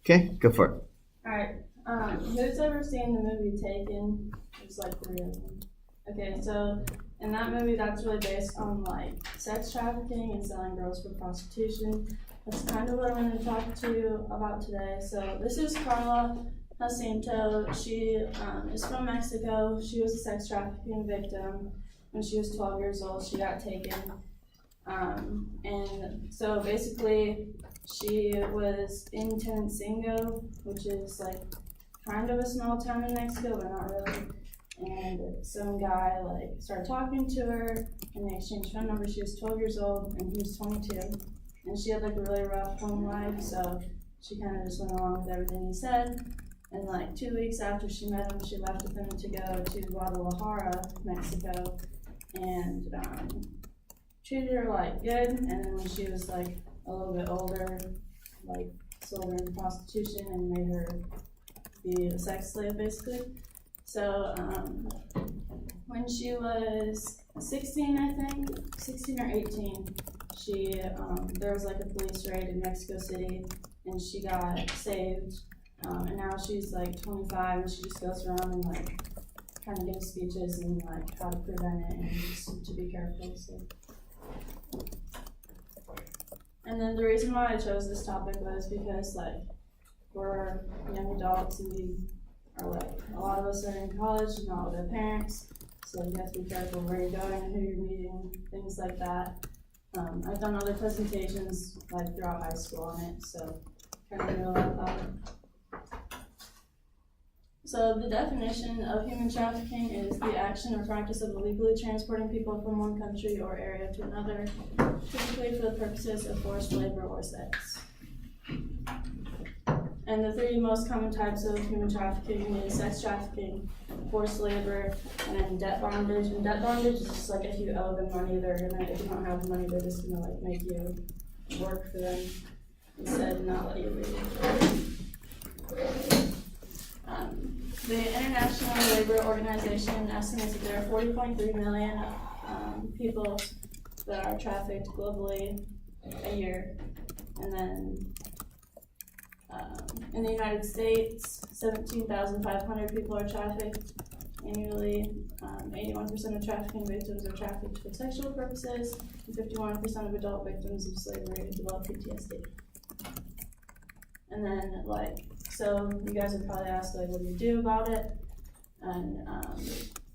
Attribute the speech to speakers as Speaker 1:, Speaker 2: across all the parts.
Speaker 1: Okay, go for it.
Speaker 2: Alright, who's ever seen the movie Taken? There's like 3 of them. Okay, so in that movie, that's really based on like sex trafficking and selling girls for prostitution. That's kind of what I'm going to talk to you about today. So this is Carla Jacinto. She is from Mexico. She was a sex trafficking victim. When she was 12 years old, she got taken. And so basically, she was in Tenancingo, which is like kind of a small town in Mexico, but not really. And some guy like started talking to her, and they exchanged phone numbers. She was 12 years old, and he was 22. And she had like a really rough home life, so she kind of just went along with everything he said. And like 2 weeks after she met him, she left with him to go to Guadalajara, Mexico, and treated her like good. And then when she was like a little bit older, like sold her into prostitution and made her be a sex slave basically. So when she was 16, I think, 16 or 18, she there was like a police raid in Mexico City, and she got saved. And now she's like 25, and she just goes around and like kind of gives speeches and like how to prevent it and just to be careful. So. And then the reason why I chose this topic was because like we're young adults, and we are like, a lot of us are in college, not with their parents, so you have to be careful where you're going and who you're meeting, things like that. I've done other presentations like throughout high school on it, so kind of know a lot about it. So the definition of human trafficking is the action or practice of illegally transporting people from one country or area to another, typically for the purposes of forced labor or sex. And the 3 most common types of human trafficking is sex trafficking, forced labor, and then debt bondage. And debt bondage is just like if you owe them money, if you don't have the money, they're just gonna like make you work for them instead of not let you leave. The International Labor Organization estimates that there are 40.3 million people that are trafficked globally a year. And then in the United States, 17,500 people are trafficked annually. 81% of trafficking victims are trafficked for sexual purposes, and 51% of adult victims of slavery develop PTSD. And then, like, so you guys would probably ask, like, what do you do about it? And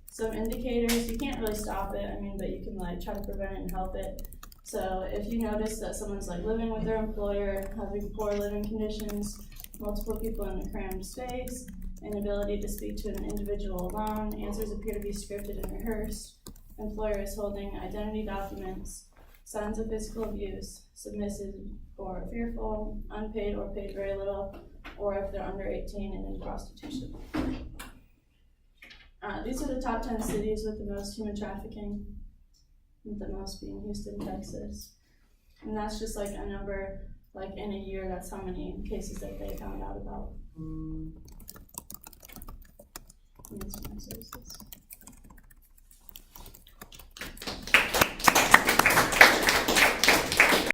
Speaker 2: some indicators, you can't really stop it, but you can, like, try to prevent it and help it. So if you notice that someone's like living with their employer, having poor living conditions, multiple people in a crammed space, inability to speak to an individual alone, answers appear to be scripted and rehearsed, employer is holding identity documents, signs of physical abuse, submissive or fearful, unpaid or paid very little, or if they're under 18 and in prostitution. These are the top 10 cities with the most human trafficking, with the most being Houston, Texas. And that's just like a number, like in a year, that's how many cases that they found out about. Services.